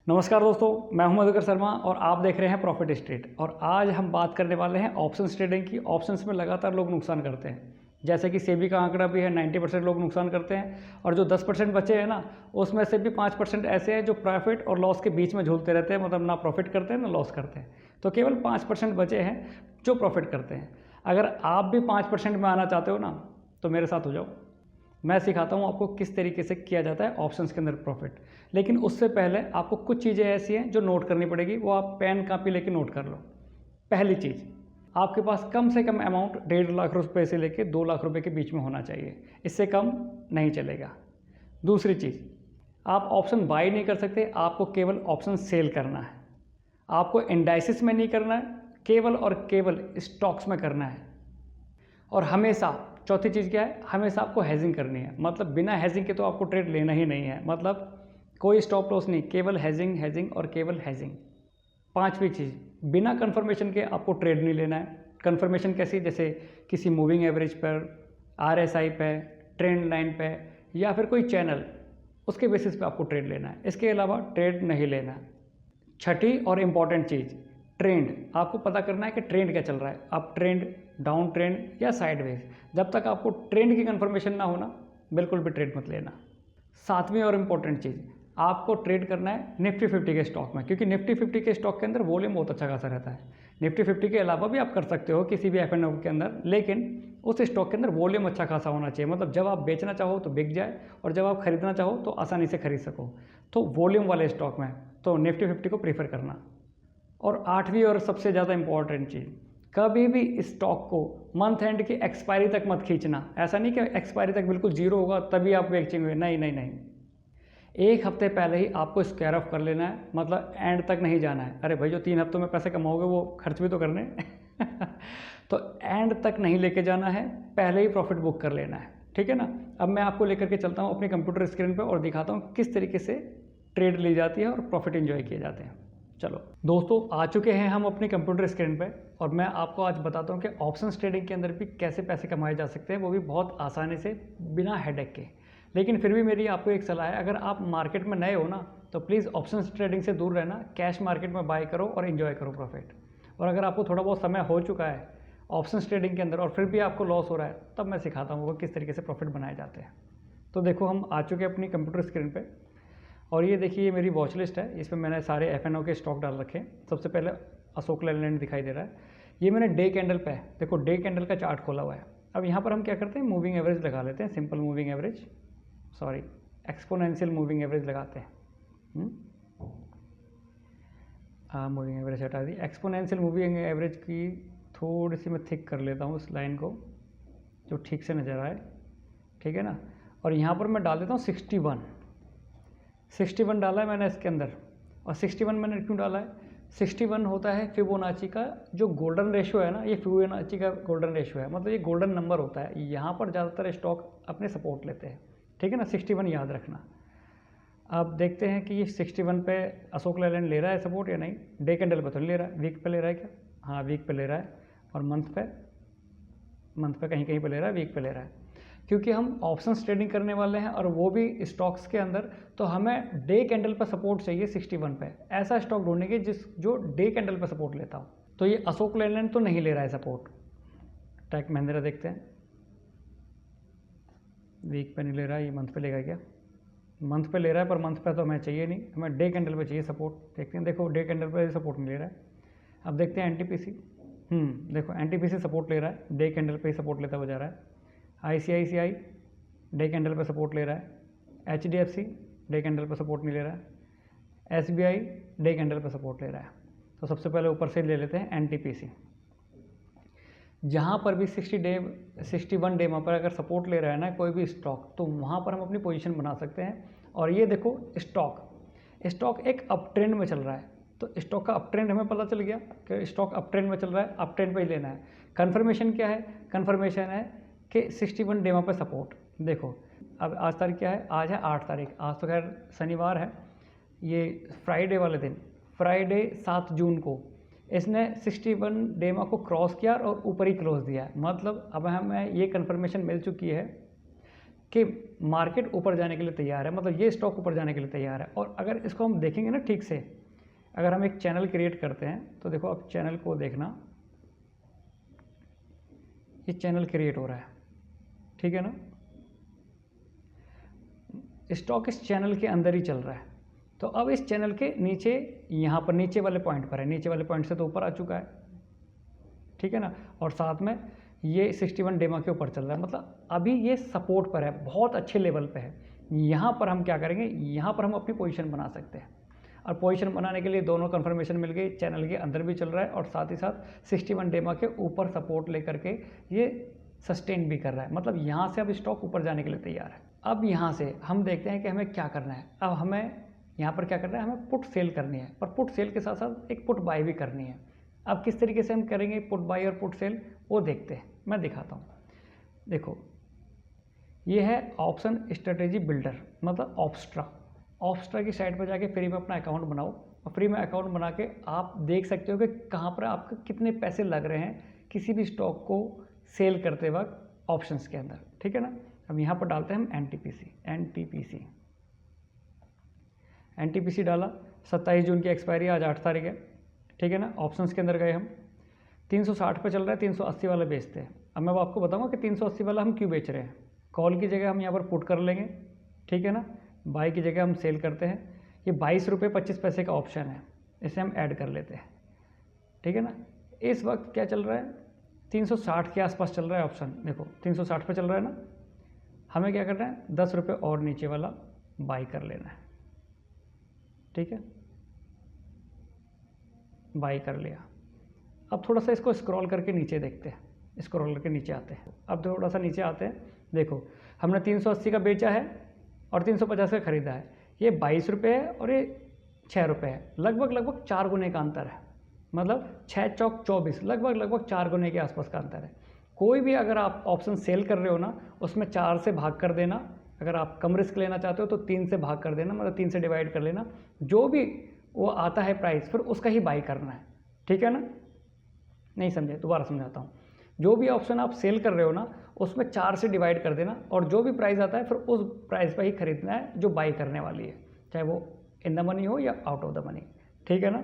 नमस्कार दोस्तों, मैं हूं मधुकर शर्मा और आप देख रहे हैं प्रॉफिट स्ट्रीट। और आज हम बात करने वाले हैं ऑप्शंस ट्रेडिंग की। ऑप्शंस में लगातार लोग नुकसान करते हैं, जैसे कि सेबी का आंकड़ा भी है 90% लोग नुकसान करते हैं। और जो 10% बचे हैं ना, उसमें से भी 5% ऐसे हैं जो प्रॉफिट और लॉस के बीच में झूलते रहते हैं, मतलब ना प्रॉफिट करते हैं ना लॉस करते हैं। तो केवल 5% बचे हैं जो प्रॉफिट करते हैं। अगर आप भी 5% में आना चाहते हो ना, तो मेरे साथ हो जाओ। मैं सिखाता हूँ आपको किस तरीके से किया जाता है ऑप्शंस के अंदर प्रॉफिट। लेकिन उससे पहले आपको कुछ चीज़ें ऐसी हैं जो नोट करनी पड़ेगी, वो आप पेन कापी लेके नोट कर लो। पहली चीज़, आपके पास कम से कम अमाउंट 1.5 लाख रुपए से लेके 2 लाख रुपए के बीच में होना चाहिए, इससे कम नहीं चलेगा। दूसरी चीज़, आप ऑप्शन बाई नहीं कर सकते, आपको केवल ऑप्शन सेल करना है। आपको इंडाइसिस में नहीं करना है, केवल और केवल स्टॉक्स में करना है। और हमेशा चौथी चीज़ क्या है, हमेशा आपको हेजिंग करनी है। मतलब बिना हेजिंग के तो आपको ट्रेड लेना ही नहीं है, मतलब कोई स्टॉप लॉस नहीं, केवल हेजिंग हेजिंग और केवल हेजिंग। पांचवी चीज़, बिना कंफर्मेशन के आपको ट्रेड नहीं लेना है। कंफर्मेशन कैसी, जैसे किसी मूविंग एवरेज पर, आरएसआई पे, ट्रेंड लाइन पे, या फिर कोई चैनल, उसके बेसिस पे आपको ट्रेड लेना है। इसके अलावा ट्रेड नहीं लेना है। छठी और इम्पॉर्टेंट चीज़, ट्रेंड। आपको पता करना है कि ट्रेंड क्या चल रहा है, अप ट्रेंड, डाउन ट्रेंड या साइडवेज। जब तक आपको ट्रेंड की कंफर्मेशन ना होना, बिल्कुल भी ट्रेड मत लेना। सातवीं और इम्पॉर्टेंट चीज़, आपको ट्रेड करना है निफ्टी 50 के स्टॉक में, क्योंकि निफ्टी 50 के स्टॉक के अंदर वॉल्यूम बहुत अच्छा खासा रहता है। निफ्टी 50 के अलावा भी आप कर सकते हो किसी भी एफएनओ के अंदर, लेकिन उस स्टॉक के अंदर वॉल्यूम अच्छा खासा होना चाहिए। मतलब जब आप बेचना चाहो तो बिक जाए, और जब आप खरीदना चाहो तो आसानी से खरीद सको। तो वॉल्यूम वाले स्टॉक में तो निफ्टी 50 को प्रीफर करना। और आठवीं और सबसे ज़्यादा इंपॉर्टेंट चीज़, कभी भी स्टॉक को मंथ एंड की एक्सपायरी तक मत खींचना। ऐसा नहीं कि एक्सपायरी तक बिल्कुल जीरो होगा तभी आप बेचेंगे, नहीं नहीं नहीं। एक हफ्ते पहले ही आपको स्क्वायर ऑफ कर लेना है, मतलब एंड तक नहीं जाना है। अरे भाई, जो 3 हफ्तों में पैसे कमाओगे वो खर्च भी तो करने तो एंड तक नहीं लेके जाना है, पहले ही प्रॉफिट बुक कर लेना है, ठीक है ना। अब मैं आपको लेकर के चलता हूँ अपने कंप्यूटर स्क्रीन पर और दिखाता हूँ किस तरीके से ट्रेड ली जाती है और प्रॉफिट इंजॉय किए जाते हैं। चलो दोस्तों, आ चुके हैं हम अपनी कंप्यूटर स्क्रीन पे, और मैं आपको आज बताता हूँ कि ऑप्शंस ट्रेडिंग के अंदर भी कैसे पैसे कमाए जा सकते हैं, वो भी बहुत आसानी से, बिना हेडेक के। लेकिन फिर भी मेरी आपको एक सलाह है, अगर आप मार्केट में नए हो ना, तो प्लीज़ ऑप्शंस ट्रेडिंग से दूर रहना, कैश मार्केट में बाय करो और इन्जॉय करो प्रॉफिट। और अगर आपको थोड़ा बहुत समय हो चुका है ऑप्शंस ट्रेडिंग के अंदर और फिर भी आपको लॉस हो रहा है, तब मैं सिखाता हूँ वो किस तरीके से प्रॉफिट बनाए जाते हैं। तो देखो, हम आ चुके हैं अपनी कंप्यूटर स्क्रीन पर, और ये देखिए, ये मेरी वॉच लिस्ट है। इसमें मैंने सारे एफएनओ के स्टॉक डाल रखे हैं। सबसे पहले अशोक लेलैंड दिखाई दे रहा है, ये मैंने डे कैंडल पे है। देखो, डे कैंडल का चार्ट खोला हुआ है। अब यहाँ पर हम क्या करते हैं, मूविंग एवरेज लगा लेते हैं, simple moving average, sorry exponential moving average लगाते हैं। मूविंग एवरेज हटा दी, एक्सपोनेंशियल मूविंग एवरेज की थोड़ी सी मैं थिक कर लेता हूँ उस लाइन को, जो ठीक से नज़र आए, ठीक है ना। और यहाँ पर मैं डाल देता हूँ 61 डाला है मैंने इसके अंदर। और 61 मैंने क्यों डाला है, 61 होता है फिबोनाची का जो गोल्डन रेशियो है ना, ये फिबोनाची का गोल्डन रेशियो है, मतलब ये गोल्डन नंबर होता है। यहाँ पर ज़्यादातर स्टॉक अपने सपोर्ट लेते हैं, ठीक है ना। 61 याद रखना। अब देखते हैं कि ये 61 पे अशोक लेलैंड ले रहा है सपोर्ट या नहीं। डे कैंडल पे तो नहीं ले रहा है, वीक पे ले रहा है क्या, हाँ वीक पे ले रहा है। और मंथ पे कहीं कहीं पे ले रहा है, वीक पे ले रहा है। क्योंकि हम ऑप्शंस ट्रेडिंग करने वाले हैं और वो भी स्टॉक्स के अंदर, तो हमें डे कैंडल पर सपोर्ट चाहिए 61 पे। ऐसा स्टॉक ढूंढेंगे जो डे कैंडल पर सपोर्ट लेता हो। तो ये अशोक लेलैंड तो नहीं ले रहा है सपोर्ट। टेक महिंद्रा देखते हैं, वीक पे नहीं ले रहा है, ये मंथ पे लेगा क्या, मंथ पे ले रहा है, पर मंथ पे तो हमें चाहिए नहीं, हमें डे कैंडल पे चाहिए सपोर्ट। देखते हैं, देखो डे कैंडल पे सपोर्ट नहीं ले रहा है। अब देखते हैं एनटीपीसी, देखो एनटीपीसी सपोर्ट ले रहा है, डे कैंडल पे ही सपोर्ट लेता हुआ जा रहा है। आईसीआईसीआई डे कैंडल पे सपोर्ट ले रहा है। एचडीएफसी डे कैंडल पे सपोर्ट नहीं ले रहा है। एसबीआई डे कैंडल पे सपोर्ट ले रहा है। तो सबसे पहले ऊपर से ले लेते हैं एनटीपीसी। जहाँ पर भी 61 डे पर अगर सपोर्ट ले रहा है ना कोई भी स्टॉक, तो वहाँ पर हम अपनी पोजीशन बना सकते हैं। और ये देखो, स्टॉक एक अप ट्रेंड में चल रहा है, तो स्टॉक का अप ट्रेंड हमें पता चल गया कि स्टॉक अप ट्रेंड में चल रहा है, अप ट्रेंड पे ही लेना है। कन्फर्मेशन क्या है, कन्फर्मेशन है कि 61 डे पे सपोर्ट। देखो, अब आज तारीख क्या है, आज है 8 तारीख, आज तो खैर शनिवार है। ये फ्राइडे वाले दिन, फ्राइडे 7 जून को इसने 61 डे को क्रॉस किया और ऊपर ही क्लोज दिया है। मतलब अब हमें ये कंफर्मेशन मिल चुकी है कि मार्केट ऊपर जाने के लिए तैयार है, मतलब ये स्टॉक ऊपर जाने के लिए तैयार है। और अगर इसको हम देखेंगे ना ठीक से, अगर हम एक चैनल क्रिएट करते हैं तो देखो अब चैनल को देखना, ये चैनल क्रिएट हो रहा है, ठीक है ना, स्टॉक इस चैनल के अंदर ही चल रहा है। तो अब इस चैनल के नीचे, यहाँ पर नीचे वाले पॉइंट पर है, नीचे वाले पॉइंट से तो ऊपर आ चुका है, ठीक है ना, और साथ में ये 61 डेमा के ऊपर चल रहा है, मतलब अभी ये सपोर्ट पर है, बहुत अच्छे लेवल पे है। यहाँ पर हम क्या करेंगे, यहाँ पर हम अपनी पोजीशन बना सकते हैं। और पोजीशन बनाने के लिए दोनों कंफर्मेशन मिल गई, चैनल के अंदर भी चल रहा है और साथ ही साथ 61 डेमा के ऊपर सपोर्ट लेकर के ये सस्टेन भी कर रहा है, मतलब यहाँ से अब स्टॉक ऊपर जाने के लिए तैयार है। अब यहाँ से हम देखते हैं कि हमें क्या करना है। अब हमें यहाँ पर क्या करना है, हमें पुट सेल करनी है, और पुट सेल के साथ साथ एक पुट बाय भी करनी है। अब किस तरीके से हम करेंगे पुट बाय और पुट सेल, वो देखते हैं, मैं दिखाता हूँ। देखो ये है ऑप्शन स्ट्रेटेजी बिल्डर, मतलब ऑप्स्ट्रा की साइट पर जाके फ्री में अपना अकाउंट बनाओ, और फ्री में अकाउंट बना के आप देख सकते हो कि कहाँ पर आपके कितने पैसे लग रहे हैं किसी भी स्टॉक को सेल करते वक्त ऑप्शंस के अंदर, ठीक है ना। अब यहाँ पर डालते हैं हम एनटीपीसी डाला, 27 जून की एक्सपायरी, आज 8 तारीख है, ठीक है ना। ऑप्शंस के अंदर गए हम, 360 पे चल रहा है, 380 वाला बेचते हैं। अब मैं आपको बताऊंगा कि 380 वाला हम क्यों बेच रहे हैं। कॉल की जगह हम यहाँ पर पुट कर लेंगे, ठीक है ना, बाई की जगह हम सेल करते हैं। ये 22 रुपये 25 पैसे का ऑप्शन है, इसे हम ऐड कर लेते हैं, ठीक है ना। इस वक्त क्या चल रहा है, 360 के आसपास चल रहा है ऑप्शन, देखो 360 पे चल रहा है ना। हमें क्या करना है, 10 रुपये और नीचे वाला बाई कर लेना है, ठीक है, बाई कर लिया। अब थोड़ा सा इसको स्क्रॉल करके नीचे देखते हैं, स्क्रॉल करके नीचे आते हैं। अब थोड़ा सा नीचे आते हैं, देखो हमने 380 का बेचा है और 350 का खरीदा है। ये 22 रुपये है और ये 6 रुपये है, लगभग 4 गुने का अंतर है, मतलब 6 चौक 24, लगभग 4 गुने के आसपास का अंतर है। कोई भी अगर आप ऑप्शन सेल कर रहे हो ना, उसमें 4 से भाग कर देना। अगर आप कम रिस्क लेना चाहते हो तो 3 से भाग कर देना, मतलब 3 से डिवाइड कर लेना। जो भी वो आता है प्राइस, फिर उसका ही बाई करना है, ठीक है ना। नहीं समझे, दोबारा समझाता हूँ। जो भी ऑप्शन आप सेल कर रहे हो ना, उसमें 4 से डिवाइड कर देना, और जो भी प्राइस आता है फिर उस प्राइस पर ही खरीदना है जो बाई करने वाली है, चाहे वो इन द मनी हो या आउट ऑफ द मनी, ठीक है ना।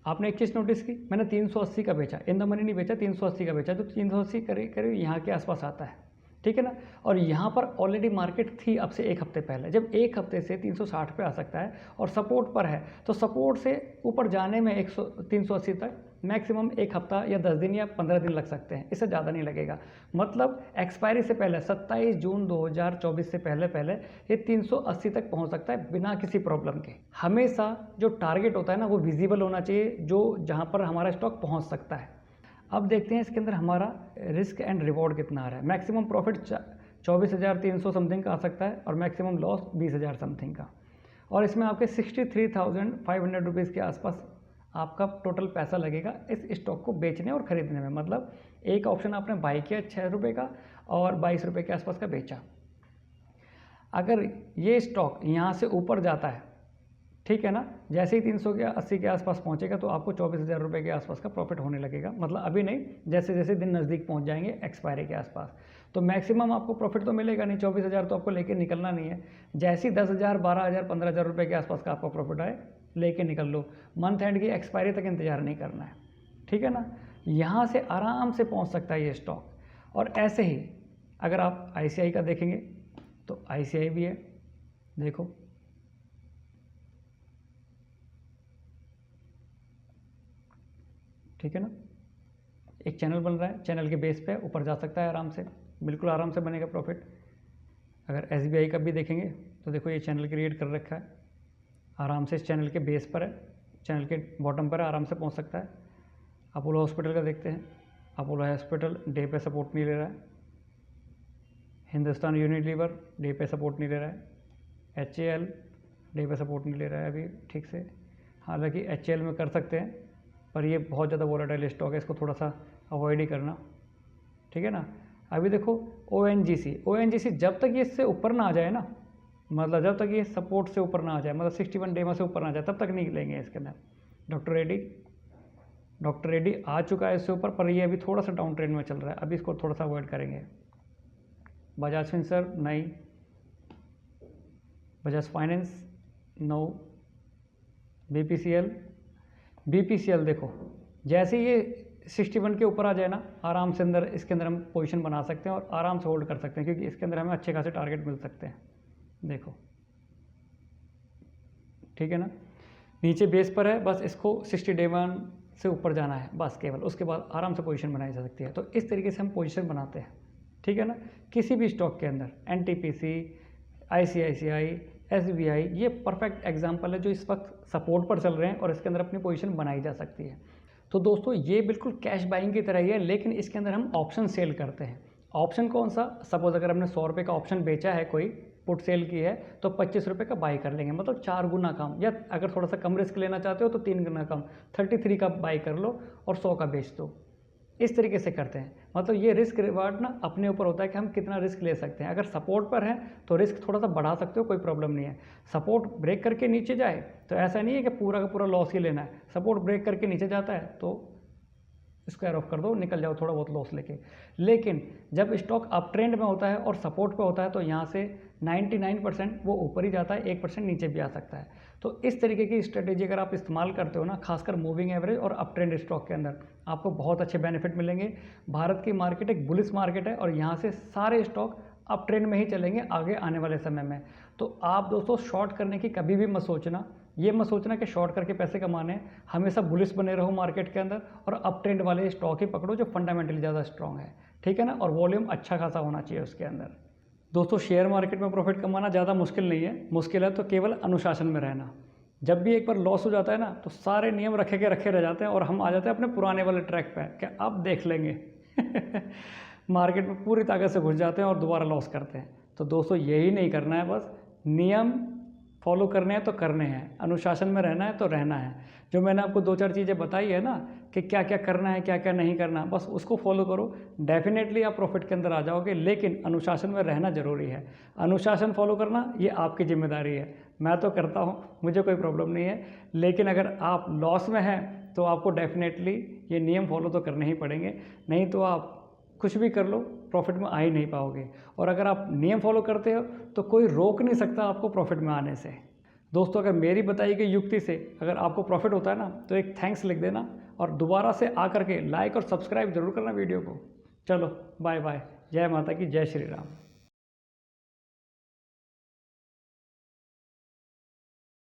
आपने एक चीज़ नोटिस की, मैंने 380 का बेचा, इन द मनी नहीं बेचा, 380 का बेचा, तो 380 करीब यहाँ के आसपास आता है, ठीक है ना। और यहाँ पर ऑलरेडी मार्केट थी अब से एक हफ्ते पहले, जब एक हफ्ते से 360 पे आ सकता है और सपोर्ट पर है, तो सपोर्ट से ऊपर जाने में 380 तक मैक्सिमम एक हफ्ता या 10 दिन या 15 दिन लग सकते हैं, इससे ज़्यादा नहीं लगेगा। मतलब एक्सपायरी से पहले 27 जून 2024 से पहले ये 380 तक पहुंच सकता है बिना किसी प्रॉब्लम के। हमेशा जो टारगेट होता है ना, वो विजिबल होना चाहिए, जो जहां पर हमारा स्टॉक पहुंच सकता है। अब देखते हैं इसके अंदर हमारा रिस्क एंड रिवॉर्ड कितना आ रहा है। मैक्सिमम प्रॉफिट 24,300 समथिंग का आ सकता है और मैक्सिमम लॉस 20,000 समथिंग का। और इसमें आपके 63,500 रुपीज़ के आसपास आपका टोटल पैसा लगेगा इस स्टॉक को बेचने और ख़रीदने में। मतलब एक ऑप्शन आपने बाई किया 6 रुपये का और 22 रुपये के आसपास का बेचा। अगर ये स्टॉक यहाँ से ऊपर जाता है, ठीक है ना, जैसे ही 380 के आसपास पहुँचेगा तो आपको 24,000 रुपये के आसपास का प्रॉफिट होने लगेगा। मतलब अभी नहीं, जैसे जैसे दिन नज़दीक पहुँच जाएंगे एक्सपायरी के आसपास, तो मैक्सिमम आपको प्रॉफिट तो मिलेगा नहीं, 24,000 तो आपको लेके निकलना नहीं है। जैसे ही 10,000, 12,000, 15,000 रुपये के आसपास का आपका प्रॉफिट आए, लेके निकल लो। मंथ एंड की एक्सपायरी तक इंतजार नहीं करना है, ठीक है ना। यहाँ से आराम से पहुँच सकता है ये स्टॉक। और ऐसे ही अगर आप ICI का देखेंगे तो ICI भी है, देखो ठीक है ना। एक चैनल बन रहा है, चैनल के बेस पे ऊपर जा सकता है आराम से, बिल्कुल आराम से बनेगा प्रॉफिट। अगर SBI का भी देखेंगे तो देखो ये चैनल क्रिएट कर रखा है, आराम से इस चैनल के बेस पर है, चैनल के बॉटम पर आराम से पहुंच सकता है। अपोलो हॉस्पिटल का देखते हैं, अपोलो हॉस्पिटल डे पे सपोर्ट नहीं ले रहा है। हिंदुस्तान यूनिलीवर डे पे सपोर्ट नहीं ले रहा है। HAL डे पे सपोर्ट नहीं ले रहा है अभी ठीक से। हालांकि HAL में कर सकते हैं, पर ये बहुत ज़्यादा वोलेटाइल स्टॉक है, इसको थोड़ा सा अवॉइड ही करना, ठीक है ना। अभी देखो ONGC जब तक ये इससे ऊपर ना आ जाए ना, मतलब जब तक ये सपोर्ट से ऊपर ना आ जाए, मतलब 61 डेमा से ऊपर ना आ जाए, तब तक नहीं लेंगे इसके अंदर। डॉक्टर रेड्डी आ चुका है इससे ऊपर, पर ये अभी थोड़ा सा डाउन ट्रेंड में चल रहा है, अभी इसको थोड़ा सा अवॉइड करेंगे। बजाज फिंसर्व नहीं, बजाज फाइनेंस 9, BPCL देखो जैसे ये 61 के ऊपर आ जाए ना, आराम से इसके अंदर हम पोजीशन बना सकते हैं और आराम से होल्ड कर सकते हैं, क्योंकि इसके अंदर हमें अच्छे खासे टारगेट मिल सकते हैं। देखो ठीक है ना, नीचे बेस पर है, बस इसको 60 डे 1 से ऊपर जाना है बस केवल, उसके बाद आराम से पोजीशन बनाई जा सकती है। तो इस तरीके से हम पोजीशन बनाते हैं, ठीक है ना। किसी भी स्टॉक के अंदर NTPC, ICICI, SBI ये परफेक्ट एग्जांपल है जो इस वक्त सपोर्ट पर चल रहे हैं और इसके अंदर अपनी पोजीशन बनाई जा सकती है। तो दोस्तों ये बिल्कुल कैश बाइंग की तरह ही है, लेकिन इसके अंदर हम ऑप्शन सेल करते हैं। ऑप्शन कौन सा? सपोज अगर हमने 100 रुपये का ऑप्शन बेचा है, कोई पुट सेल की है, तो 25 रुपये का बाई कर लेंगे, मतलब 4 गुना कम, या अगर थोड़ा सा कम रिस्क लेना चाहते हो तो 3 गुना कम, 33 का बाई कर लो और 100 का बेच दो। इस तरीके से करते हैं। मतलब ये रिस्क रिवार्ड ना अपने ऊपर होता है कि हम कितना रिस्क ले सकते हैं। अगर सपोर्ट पर हैं तो रिस्क थोड़ा सा बढ़ा सकते हो, कोई प्रॉब्लम नहीं है। सपोर्ट ब्रेक करके नीचे जाए तो ऐसा नहीं है कि पूरा का पूरा लॉस ही लेना है। सपोर्ट ब्रेक करके नीचे जाता है तो स्क्वायर ऑफ कर दो, निकल जाओ थोड़ा बहुत लॉस लेके। लेकिन जब स्टॉक अप ट्रेंड में होता है और सपोर्ट पे होता है तो यहाँ से 99% वो ऊपर ही जाता है, 1% नीचे भी आ सकता है। तो इस तरीके की स्ट्रेटेजी अगर आप इस्तेमाल करते हो ना, खासकर मूविंग एवरेज और अप ट्रेंड स्टॉक के अंदर, आपको बहुत अच्छे बेनिफिट मिलेंगे। भारत की मार्केट एक बुलिश मार्केट है और यहाँ से सारे स्टॉक अप ट्रेंड में ही चलेंगे आगे आने वाले समय में। तो आप दोस्तों शॉर्ट करने की कभी भी मत सोचना, ये मत सोचना कि शॉर्ट करके पैसे कमाने हैं। हमेशा बुलिश बने रहो मार्केट के अंदर और अप ट्रेंड वाले स्टॉक ही पकड़ो जो फंडामेंटली ज़्यादा स्ट्रॉन्ग है, ठीक है ना, और वॉल्यूम अच्छा खासा होना चाहिए उसके अंदर। दोस्तों शेयर मार्केट में प्रॉफिट कमाना ज़्यादा मुश्किल नहीं है, मुश्किल है तो केवल अनुशासन में रहना। जब भी एक बार लॉस हो जाता है ना तो सारे नियम रखे के रखे रह जाते हैं और हम आ जाते हैं अपने पुराने वाले ट्रैक पे कि अब देख लेंगे मार्केट में पूरी ताकत से घुस जाते हैं और दोबारा लॉस करते हैं। तो दोस्तों यही नहीं करना है, बस नियम फॉलो करने हैं तो करने हैं, अनुशासन में रहना है तो रहना है। जो मैंने आपको 2-4 चीज़ें बताई है ना कि क्या क्या करना है क्या क्या नहीं करना, बस उसको फॉलो करो, डेफिनेटली आप प्रॉफिट के अंदर आ जाओगे। लेकिन अनुशासन में रहना ज़रूरी है। अनुशासन फॉलो करना ये आपकी जिम्मेदारी है। मैं तो करता हूँ, मुझे कोई प्रॉब्लम नहीं है। लेकिन अगर आप लॉस में हैं तो आपको डेफिनेटली ये नियम फॉलो तो करने ही पड़ेंगे, नहीं तो आप कुछ भी कर लो प्रॉफिट में आ ही नहीं पाओगे। और अगर आप नियम फॉलो करते हो तो कोई रोक नहीं सकता आपको प्रॉफिट में आने से। दोस्तों अगर मेरी बताई गई युक्ति से अगर आपको प्रॉफिट होता है ना तो एक थैंक्स लिख देना और दोबारा से आकर के लाइक और सब्सक्राइब जरूर करना वीडियो को। चलो बाय बाय, जय माता की, जय श्री राम।